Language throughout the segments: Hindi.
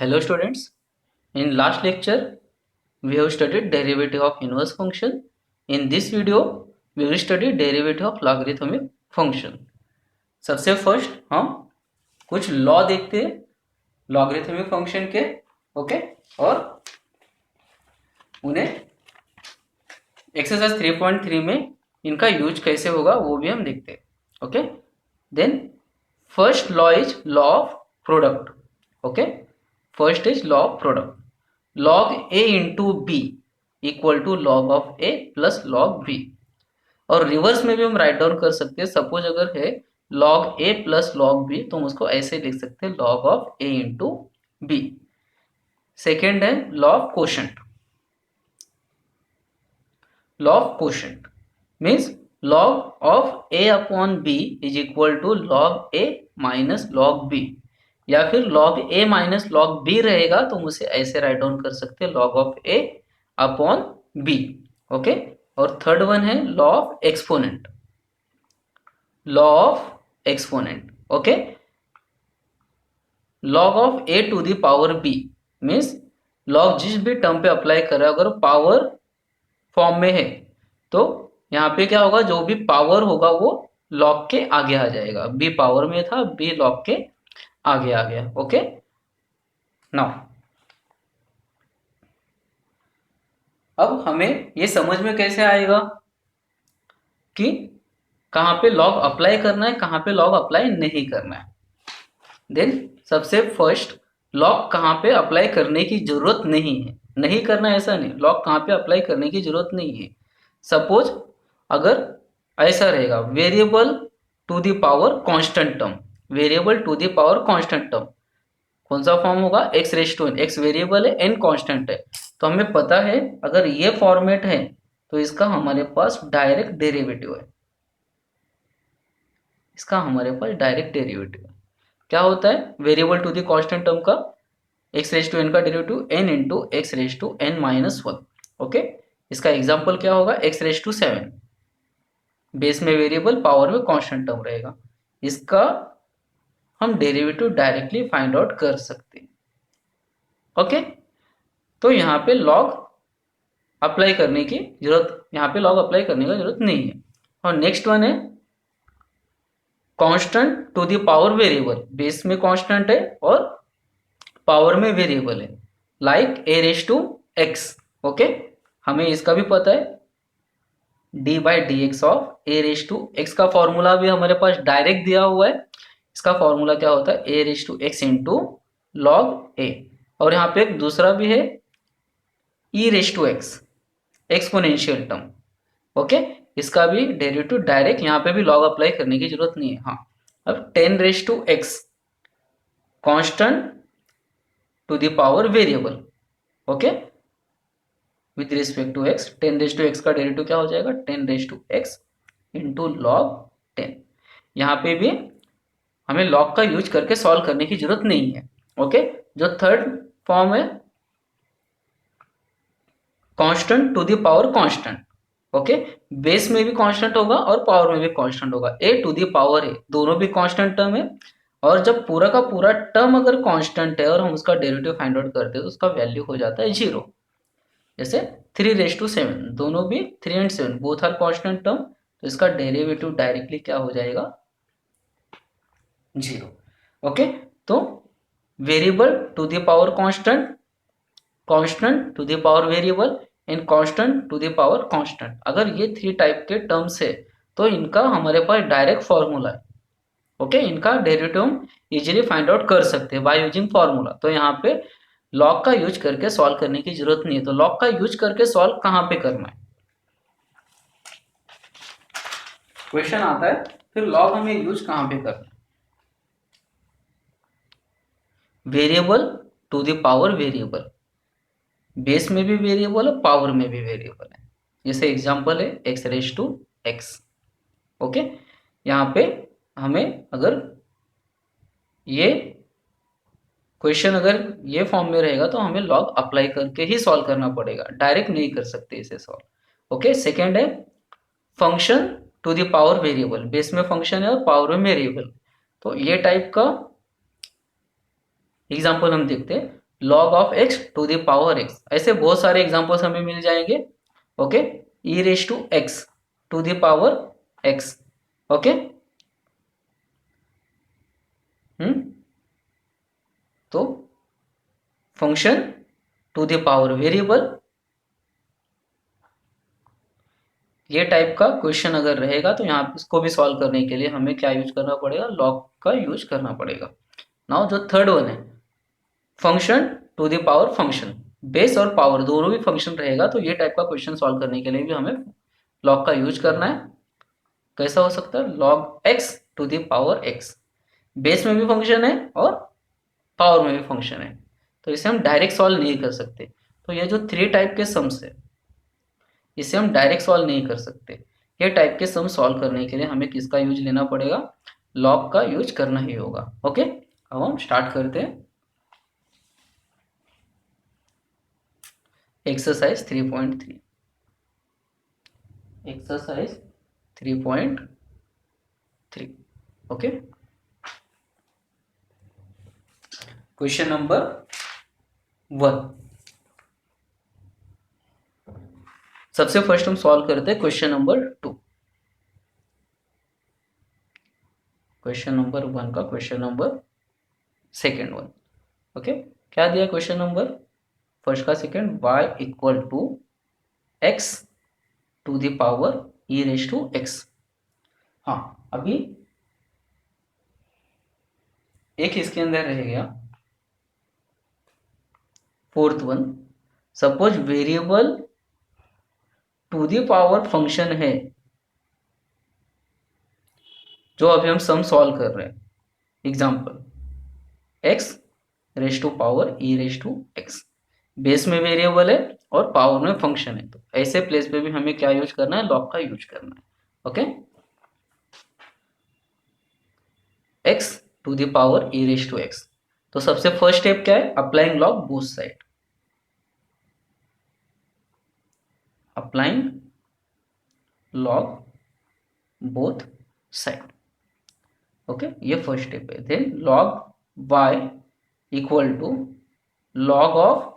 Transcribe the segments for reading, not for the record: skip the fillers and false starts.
Hello students, in last lecture we have studied derivative of inverse function. In this video we will study derivative of logarithmic function. सबसे फर्स्ट हम कुछ लॉ देखते हैं लॉगरिथमिक फंक्शन के, ओके, और उन्हें एक्सरसाइज 3.3 में इनका यूज कैसे होगा वो भी हम देखते हैं, okay. Then first law is law of product, okay. First is law of product, log a into b equal to log of a plus log b. और रिवर्स में भी हम राइट डाउन कर सकते हैं। सपोज अगर है log a plus log b तो हम उसको ऐसे लिख सकते हैं log of a into b. Second है law of quotient. Law of quotient means log of a upon b is equal to log a minus log b, या फिर log a minus log b रहेगा तो हम उसे ऐसे राइट डाउन कर सकते हैं log of a upon b, okay. और थर्ड वन है law of exponent. Law of exponent, okay. log of a to the power b means log जिस भी टर्म पे अप्लाई कर रहा है अगर पावर फॉर्म में है तो यहाँ पे क्या होगा, जो भी पावर होगा वो log के आगे आ जाएगा। b पावर में था, b log के आगे आ गया, ओके। नाउ अब हमें ये समझ में कैसे आएगा कि कहाँ पे लॉग अप्लाई करना है, कहाँ पे लॉग अप्लाई नहीं करना है। देन सबसे फर्स्ट लॉग कहाँ पे अप्लाई करने की जरूरत नहीं है, नहीं करना ऐसा नहीं, लॉग कहाँ पे अप्लाई करने की जरूरत नहीं है। सपोज अगर ऐसा रहेगा variable to the power constant term, variable to the power constant term कौन सा फॉर्म होगा, x raise to n. X variable है, एन कांस्टेंट है, तो हमें पता है अगर ये फॉर्मेट है तो इसका हमारे पास डायरेक्ट डेरिवेटिव है। इसका हमारे पास डायरेक्ट डेरिवेटिव है। क्या होता है variable to the constant term का एक्स रेज टू एन का derivative n into x raise to n minus one, okay. इसका एग्जाम्पल क्या होगा, एक्स रेज टू 7, बेस में वेरिएबल पावर में कांस्टेंट टर्म रहेगा। इसका हम डेरिवेटिव डायरेक्टली फाइंड आउट कर सकते हैं, ओके। तो यहाँ पे लॉग अप्लाई करने की जरूरत, यहाँ पे लॉग अप्लाई करने का जरूरत नहीं है। और नेक्स्ट वन है constant to the power variable, base में कांस्टेंट है और पावर में वेरिएबल है, like a raise to x, okay. हमें इसका भी पता है d by d x of a raise to x का फॉर्मूला भी हमारे पास डायरेक्ट दिया हुआ है। इसका फॉर्मूला क्या होता है, a raise to x into log a. और यहाँ पे एक दूसरा भी है e raise to x, exponential term, okay. इसका भी डेरिवेटिव डायरेक्ट, यहाँ पे भी लॉग अप्लाई करने की जरूरत नहीं है। हाँ, अब 10 raise to x constant to the power variable, okay, with respect to x. 10 raise to x का डेरिवेटिव क्या हो जाएगा, 10 raise to x into log 10। यहाँ पे भी हमें लॉग का यूज करके सॉल्व करने की जरूरत नहीं है, ओके। जो थर्ड फॉर्म है constant to the power constant, okay. Base में भी कांस्टेंट होगा और पावर में भी कांस्टेंट होगा। ए टू द पावर है, दोनों भी कांस्टेंट टर्म है। और जब पूरा का पूरा टर्म अगर कांस्टेंट है और हम उसका डेरिवेटिव फाइंड आउट करते हैं तो उसका वैल्यू हो जाता है 0। जैसे 3 रेज टू 7, दोनों भी 3 and 7 both are constant term, तो इसका डेरिवेटिव डायरेक्टली क्या हो जाएगा, 0, ओके। तो variable to the power constant, constant to the power variable and constant to the power constant, अगर ये 3 टाइप के टर्म्स है तो इनका हमारे पास डायरेक्ट फॉर्मूला है, ओके। इनका डेरिवेटिव हम इजीली फाइंड आउट कर सकते हैं बाय यूजिंग फॉर्मूला। तो यहाँ पे लॉग का यूज करके सॉल्व करने की जरूरत नहीं है। तो लॉग का यूज करके सॉल्व कहाँ पे करना है, क्वेश्चन आता है, फिर लॉग हमें यूज कहाँ पे करना है। Variable to the power variable, base में भी वेरिएबल है, पावर में भी वेरिएबल है। जैसे एग्जांपल है x raise to x, okay. यहाँ पे हमें अगर ये क्वेश्चन अगर ये फॉर्म में रहेगा तो हमें लॉग अप्लाई करके ही सॉल्व करना पड़ेगा, डायरेक्ट नहीं कर सकते इसे सॉल्व, ओके। सेकेंड है function to the power variable, base में फंक्शन है और पावर में वेरिएबल। तो ये टाइप का एग्जाम्पल हम देखते हैं। log of x to the power x, ऐसे बहुत सारे एग्जांपल्स हमें मिल जाएंगे। Okay, e raise to x to the power x। Okay, तो function to the power variable, ये टाइप का क्वेश्चन अगर रहेगा तो यहाँ इसको भी सॉल्व करने के लिए हमें क्या यूज करना पड़ेगा, लॉग का यूज करना पड़ेगा। नाउ जो थर्ड वन है, function to the power function, base और पावर दोनों भी फंक्शन रहेगा, तो ये टाइप का क्वेश्चन सॉल्व करने के लिए भी हमें लॉग का यूज करना है। कैसा हो सकता है, log x to the power x, base में भी फंक्शन है और पावर में भी फंक्शन है, तो इसे हम डायरेक्ट सॉल्व नहीं कर सकते। तो ये जो थ्री टाइप के सम्स है, इसे हम डायरेक्ट सॉल्व नहीं कर सकते। ये टाइप के सम सॉल्व करने के लिए हमें किसका यूज लेना पड़ेगा, लॉग का यूज करना ही होगा। ओके, अब हम स्टार्ट करते हैं exercise 3.3। Exercise 3.3। Okay, question number 1। सबसे फर्स्ट हम सॉल्व करते हैं क्वेश्चन नंबर 2। क्वेश्चन नंबर 1 का question number second one. Okay, क्या दिया क्वेश्चन नंबर फर्स्ट का second, y equal to x to the power e raise to x. हाँ, अभी एक इसके अंदर रह गया fourth one, suppose variable to the power function है जो अभी हम सम सॉल्व कर रहे हैं, example x raise to power e raise to x, base में वेरिएबल है और पावर में फंक्शन है, तो ऐसे प्लेस पे भी हमें क्या यूज करना है, लॉग का यूज करना है। Okay, x to the power e raise to x, तो सबसे फर्स्ट स्टेप क्या है, applying log both side, applying log both side. Okay, ये फर्स्ट स्टेप है। Then log y equal to log of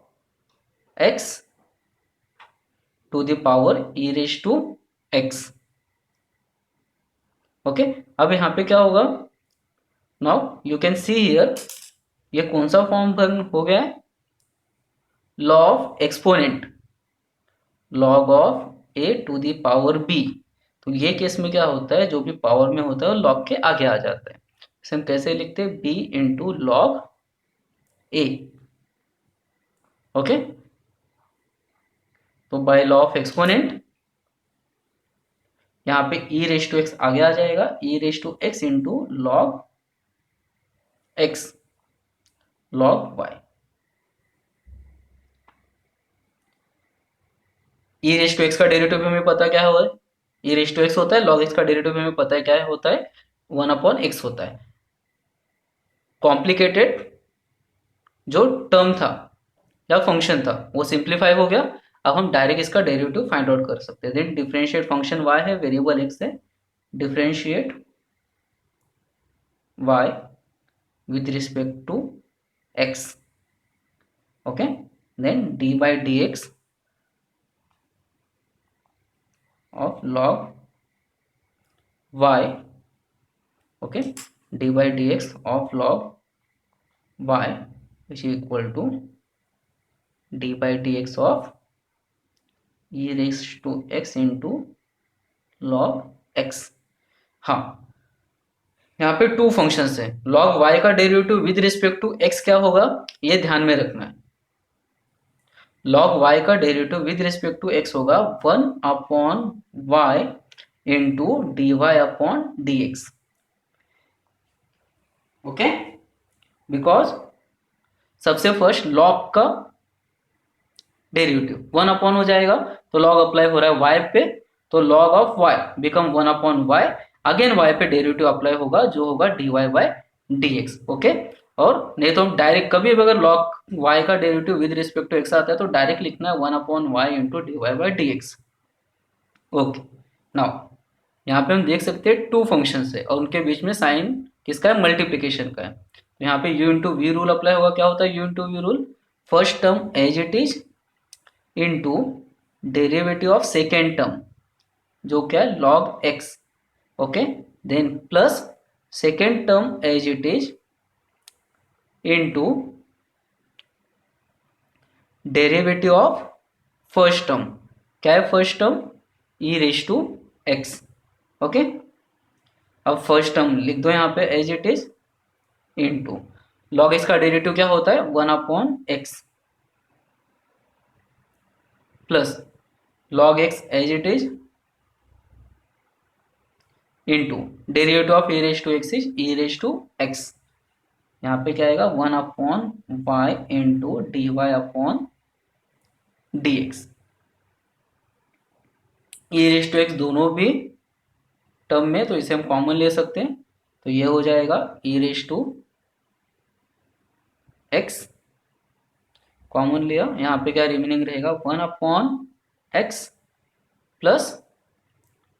x to the power e raise to x। Okay, अब यहाँ पे क्या होगा, now you can see here, ये कौन सा फॉर्म हो गया है, law of exponent, log of a to the power b। तो ये केस में क्या होता है, जो भी पावर में होता है वो लॉग के आगे आ जाता है। इसे हम कैसे लिखते हैं, b into log a। Okay, तो बाय लॉ ऑफ एक्सपोनेंट यहाँ पे e रेस टू एक्स आगे आ जाएगा, e raise to x into log x log y। e raise to x का डेरिवेटिव हमें पता क्या है, e रेस टू एक्स होता है, लॉग एक्स का डेरिवेटिव हमें पता है क्या होता है, 1/x होता है। कॉम्प्लिकेटेड जो टर्म था या फंक्शन था वो सिंप्लीफाई हो गया, अब हम डायरेक्ट इसका डेरिवेटिव फाइंड आउट कर सकते हैं। देन डिफरेंशिएट फंक्शन y है, वेरिएबल x है, differentiate y with respect to x। okay, then d by dx of log y, okay, d by dx of log y which is equal to d by dx of e raised to x into log x। हाँ, यहाँ पे टू फंक्शंस है, log y का derivative with respect to x क्या होगा, ये ध्यान में रखना है। log y का derivative with respect to x होगा 1/y into dy upon dx। Okay, because सबसे फर्स्ट log का डेरिवेटिव 1 अपॉन हो जाएगा, तो log अप्लाई हो रहा है y पे, तो log of y become 1/y, again y पे डेरिवेटिव अप्लाई होगा जो होगा dy बाय dx। ओके, और नहीं तो हम डायरेक्ट कभी भी अगर log y का derivative with respect to x आता है तो डायरेक्ट लिखना है 1/y into dy by dx। Okay, now यहाँ पे हम देख सकते हैं टू फंक्शंस है और उनके बीच में साइन किसका है, मल्टीप्लीकेशन का है। तो यहाँ पे u into v rule apply होगा, क्या होता है u into v rule, first term as it is into derivative of second term जो क्या है log x, okay, then plus second term as it is into derivative of first term, क्या है first term e raise to x, okay. अब फर्स्ट टर्म लिख दो यहाँ पे as it is into log x का डेरिवेटिव क्या होता है 1/x plus log x as it is into derivative of e raise to x is e raise to x, यहाँ पे क्या आएगा 1/y into dy upon dx। e raise to x दोनों भी टर्म में, तो इसे हम कॉमन ले सकते हैं, तो ये हो जाएगा e raise to x, common लिया, यहाँ पे क्या रिमेनिंग रहेगा 1/x plus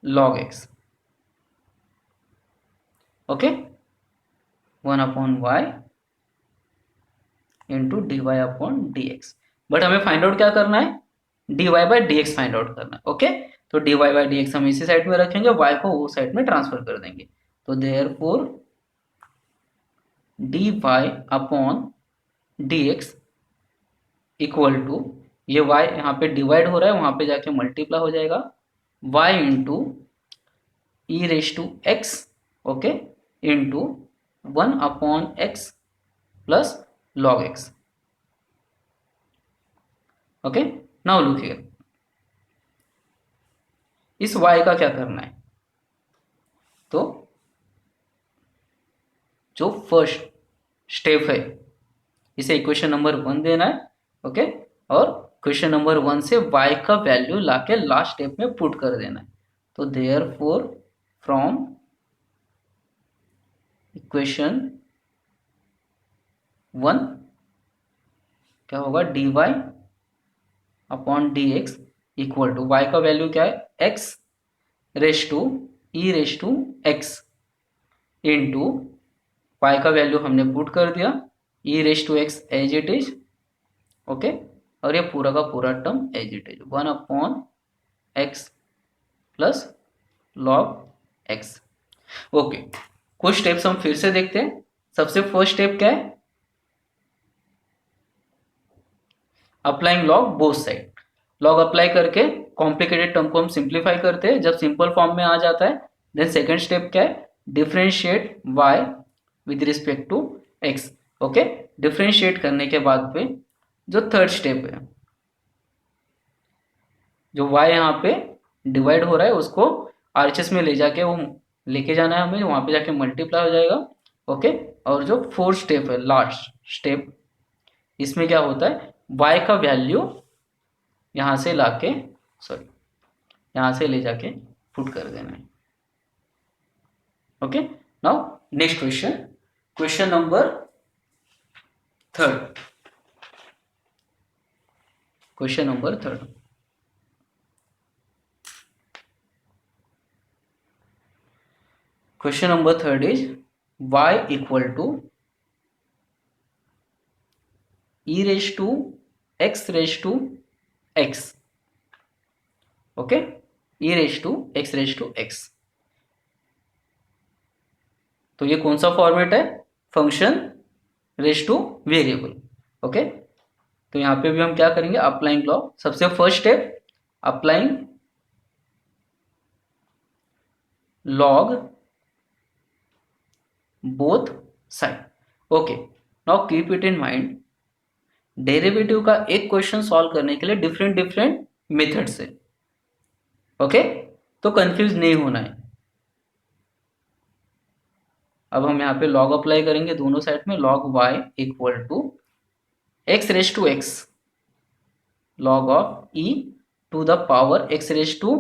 log x, okay, 1/y into dy upon dx। But हमें फाइंड आउट क्या करना है, dy by dx find out करना है, ओके। तो dy बाई dx हम इसी साइड में रखेंगे, y को वो साइड में ट्रांसफर कर देंगे, तो therefore dy upon dx equal to, ये y यहाँ पे डिवाइड हो रहा है, वहां पे जाके मल्टीप्लाई हो जाएगा y into e raise to x, okay, into 1/x plus log x, okay. Now look here, इस y का क्या करना है, तो जो फर्स्ट स्टेप है इसे इक्वेशन नंबर 1 देना है, ओके, और क्वेश्चन नंबर 1 से y का वैल्यू लाके लास्ट स्टेप में पुट कर देना है, तो देयरफॉर फ्रॉम इक्वेशन 1 क्या होगा dy upon dx equal to y का वैल्यू क्या है x raise to e raise to x into y का वैल्यू हमने पुट कर दिया e raise to x as it is, okay, और ये पूरा का पूरा term as it is 1/x plus log x, okay. कुछ स्टेप्स हम फिर से देखते हैं। सबसे फर्स्ट स्टेप क्या है, applying log both side, log apply करके कॉम्प्लिकेटेड टर्म को हम सिंप्लीफाई करते हैं, जब सिंपल फॉर्म में आ जाता है देन सेकेंड स्टेप क्या है, differentiate y with respect to x, okay. Differentiate करने के बाद पे जो थर्ड स्टेप है, जो y यहाँ पे डिवाइड हो रहा है उसको आरएचएस में ले जाके वो लेके जाना है हमें, वहां पे जाके मल्टीप्लाई हो जाएगा, ओके। और जो फोर्थ स्टेप है लास्ट स्टेप, इसमें क्या होता है y का वैल्यू यहाँ से लाके सॉरी यहाँ से ले जाके पुट कर देना है, okay. Now next question, question number 3, question number 3, question number 3 is y equal to e raise to x raise to x, okay, e raise to x raise to x। तो ये कौन सा फॉर्मेट है, function raise to variable, okay. तो यहाँ पे भी हम क्या करेंगे, अप्लाइंग लॉ, सबसे first step applying log both side, okay. Now keep it in mind, derivative का एक क्वेश्चन सॉल्व करने के लिए डिफरेंट डिफरेंट मेथड से, ओके, तो कंफ्यूज नहीं होना है। अब हम यहाँ पे लॉग अप्लाई करेंगे दोनों साइड में, log y equal to x raise to x log of e to the power x raise to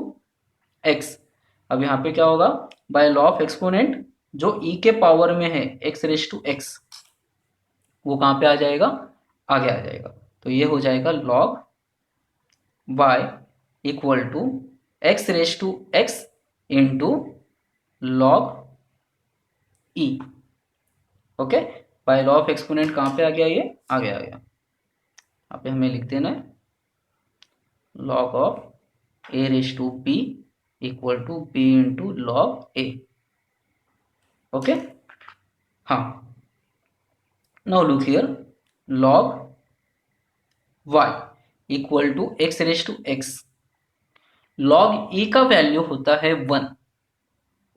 x। अब यहाँ पे क्या होगा, बाय लॉ ऑफ एक्सपोनेंट जो e के पावर में है x रेज टू x, वो कहाँ पे आ जाएगा, आगे आ जाएगा, तो ये हो जाएगा log y equal to x raise to x into log e, okay. By law of exponent कहाँ पे आ गया, ये आगे आ गया। यहाँ पे हमें लिख देना है log of a raise to b equal to b into log a। Okay, हाँ, now look here, log y equal to x raise to x। log e का वैल्यू होता है 1,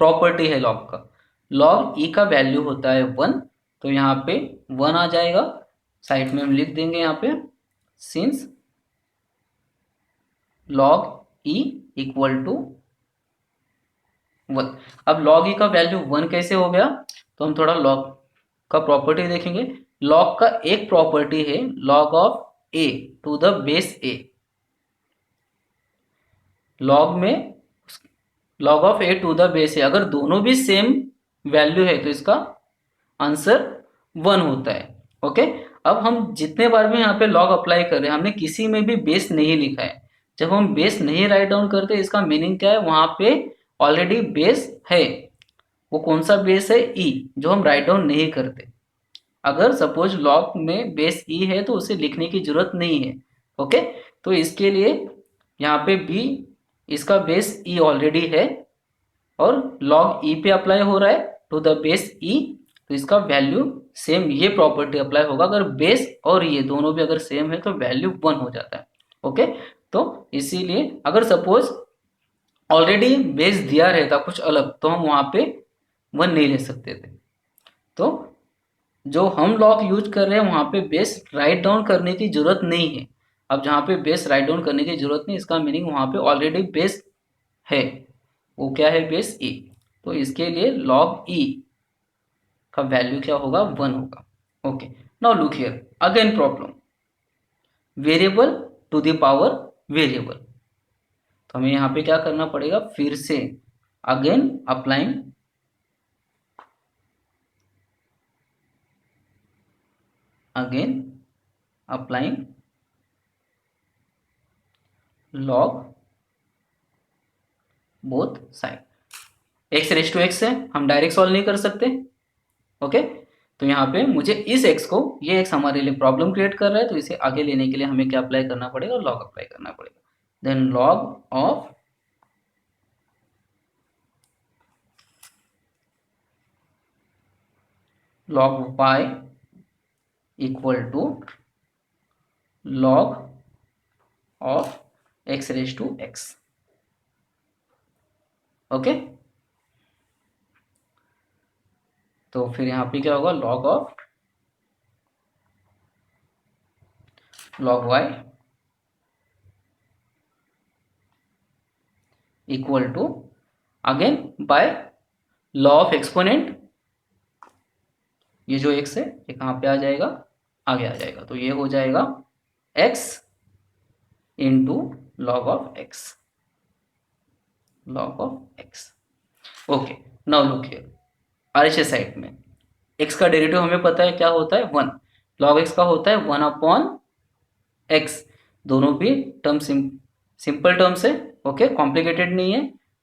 प्रॉपर्टी है log का। log e का वैल्यू होता है 1, तो यहाँ पे 1 आ जाएगा। साइड में हम लिख देंगे यहाँ पे since log e equal to 1। अब log e का वैल्यू 1 कैसे हो गया, तो हम थोड़ा log का प्रॉपर्टी देखेंगे। log का एक प्रॉपर्टी है log of a to the base a। log में log of a to the base a, अगर दोनों भी सेम वैल्यू है तो इसका आंसर 1 होता है। ओके, अब हम जितने बार भी यहाँ पे log अप्लाई कर रहे हैं, हमने किसी में भी बेस नहीं लिखा है। जब हम बेस नहीं राइट डाउन करते, इसका मीनिंग क्या है, वहां पे ऑलरेडी बेस है। वो कौन सा बेस है, e, जो हम राइट डाउन नहीं करते। अगर सपोज लॉग में बेस ई है तो उसे लिखने की जरूरत नहीं है। ओके, तो इसके लिए यहाँ पे बी, इसका बेस ई ऑलरेडी है और लॉग ई पे अप्लाई हो रहा है टू द बेस ई, तो इसका वैल्यू सेम, ये प्रॉपर्टी अप्लाई होगा। अगर बेस और ये दोनों भी अगर सेम है तो वैल्यू 1 हो जाता है। ओके, तो इसीलिए अगर सपोज ऑलरेडी बेस दिया रहता कुछ अलग तो हम वहां पे 1 नहीं ले सकते थे। तो जो हम लॉग यूज कर रहे हैं वहां पे बेस राइट डाउन करने की जरूरत नहीं है। अब जहाँ पे बेस राइट डाउन करने की जरूरत नहीं, इसका मीनिंग वहां पे ऑलरेडी बेस है। वो क्या है, बेस ई। तो इसके लिए लॉग ई का वैल्यू क्या होगा, 1 होगा। Okay, now look here again problem, variable to the power variable. तो हमें यहाँ पे क्या करना पड़ेगा, फिर से again applying log both side. x raise to x है, हम डायरेक्ट सॉल्व नहीं कर सकते। ओके, तो यहाँ पे मुझे इस x को, ये x हमारे लिए प्रॉब्लम क्रिएट कर रहा है, तो इसे आगे लेने के लिए हमें क्या अप्लाई करना पड़ेगा, log अप्लाई करना पड़ेगा। Then log of log y equal to log of x raise to x। Okay, तो फिर यहाँ पे क्या होगा, log of log y equal to again by law of exponent, ये जो x है ये कहाँ पे आ जाएगा, आगे आ जाएगा। तो ये हो जाएगा x into log of x, log of x। Okay, now look here, RHS side में x का डेरिवेटिव हमें पता है क्या होता है, 1। log x का होता है 1 अपॉन x। दोनों भी टर्म सिंपल टर्म्स है। ओके, कॉम्प्लिकेटेड नहीं है।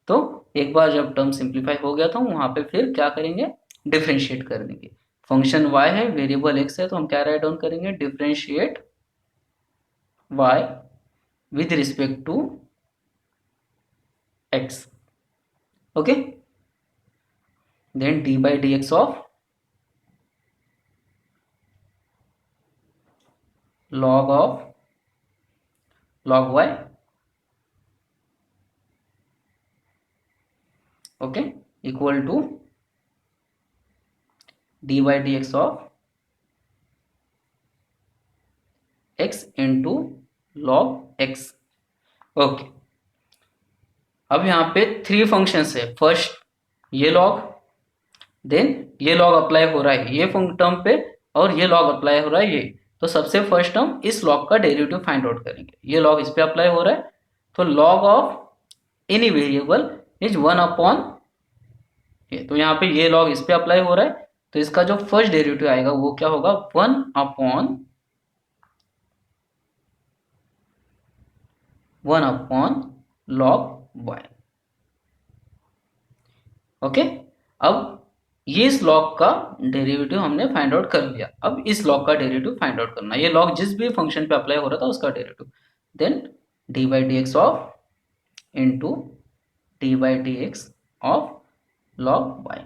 तो एक बार जब टर्म सिंप्लीफाई हो गया तो वहां पे फिर क्या करेंगे, डिफ्रेंशिएट कर देंगे। फंक्शन y है, वेरिएबल x है, तो हम क्या राइट डाउन करेंगे, differentiate y with respect to x। Okay, then d by d x of log of log y, okay, equal to d by d x of x into log x। Okay, अब यहाँ पे 3 फंक्शंस है। फर्स्ट ये लॉग, देन ये लॉग अप्लाई हो रहा है ये टर्म पे, और ये लॉग अप्लाई हो रहा है ये। तो सबसे फर्स्ट हम इस लॉग का डेरिवेटिव फाइंड आउट करेंगे। ये लॉग इस पे अप्लाई हो रहा है, तो log of any variable is 1 upon ये। तो यहाँ पे ये लॉग इस पे अप्लाई हो रहा है, तो इसका जो फर्स्ट डेरिवेटिव आएगा वो क्या होगा, 1 अपॉन लॉग y। ओके, अब ये इस लॉग का डेरिवेटिव हमने फाइंड आउट कर लिया। अब इस लॉग का डेरिवेटिव फाइंड आउट करना है। ये लॉग जिस भी फंक्शन पे अप्लाई हो रहा था उसका derivative, then d by d x of into d by d x of log y.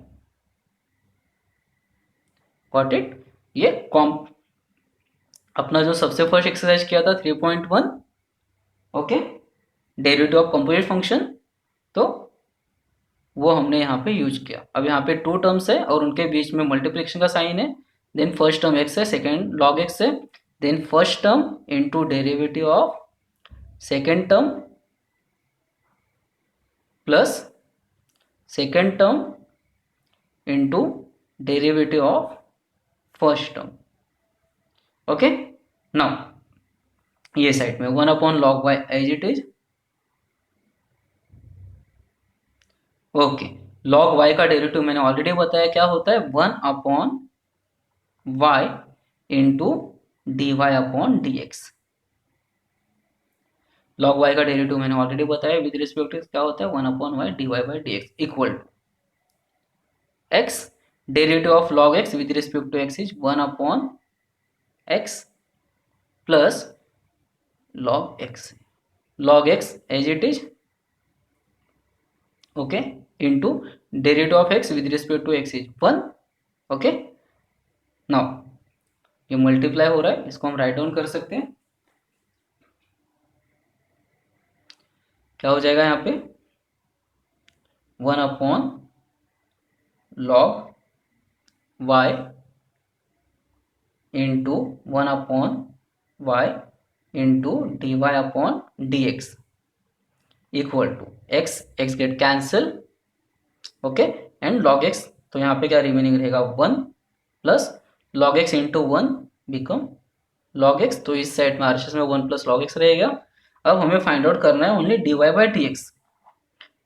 Got it. ये कॉम्प अपना जो सबसे फर्स्ट एक्सरसाइज किया था 3.1, okay, derivative of composite function, तो वो हमने यहाँ पे यूज किया। अब यहाँ पे टू टर्म्स है और उनके बीच में मल्टीप्लिकेशन का साइन है, देन फर्स्ट टर्म एक्स है, सेकेंड लॉग एक्स है, then first term into derivative of second term plus second term into derivative of first term. Okay, now ये साइड में 1 log y as it is. Okay, log y का डेरिवेटिव मैंने ऑलरेडी बताया क्या होता है, 1/y into d y upon d x. log y का डेरिवेटिव मैंने ऑलरेडी बताया विद रिस्पेक्ट टू क्या होता है, 1/y dy by d x equal to x, derivative of log x with respect to x is 1/x plus log x, log x as it is, okay, into derivative of x with respect to x is 1। Okay, now ये मल्टीप्लाई हो रहा है, इसको हम राइट डाउन कर सकते हैं। क्या हो जाएगा यहाँ पे, 1/log y into 1/y into d y upon d x equal to x get cancel, okay, and log x, तो यहाँ पे क्या रिमेनिंग रहेगा 1 plus log x into 1 become log x, तो इस साइड में आरएचएस में 1 प्लस log x रहेगा। अब हमें फाइंड आउट करना है only d y by d x,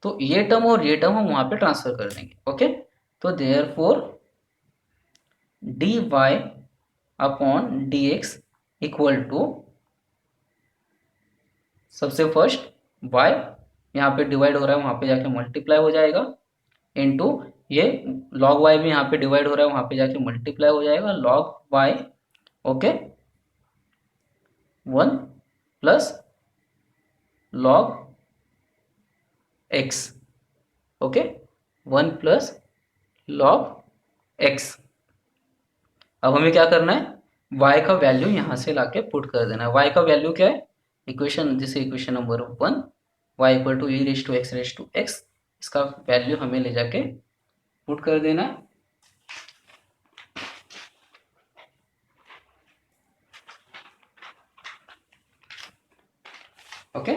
तो ये टर्म और ये टर्म हम वहां पे ट्रांसफर कर देंगे। ओके, तो therefore d y upon d x equal to, सबसे फर्स्ट y यहाँ पे डिवाइड हो रहा है वहां पे जाके मल्टीप्लाई हो जाएगा, इनटू ये log y भी यहाँ पे डिवाइड हो रहा है वहां पे जाके मल्टीप्लाई हो जाएगा log y, okay, 1 plus log x, okay, 1 plus log x। अब हमें क्या करना है, y का वैल्यू यहां से लाके पुट कर देना है। y का वैल्यू क्या है, इक्वेशन, जैसे equation number 1, y equal to e raise to x, इसका वैल्यू हमें ले जाके पुट कर देना है। ओके,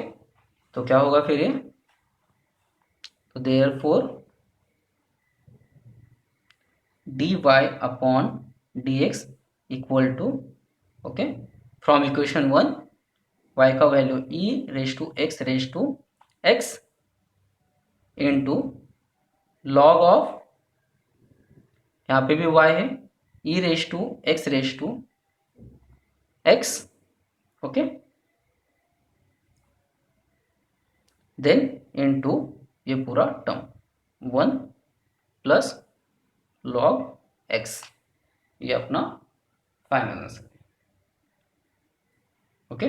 तो क्या होगा फिर ये, तो therefore d y upon d x equal to, okay, from equation 1 y का value e raise to x into log of, यहाँ पे भी y है, e raise to x, okay, then into ये पूरा टर्म 1 प्लस log x, ये अपना फाइनल आंसर है। ओके।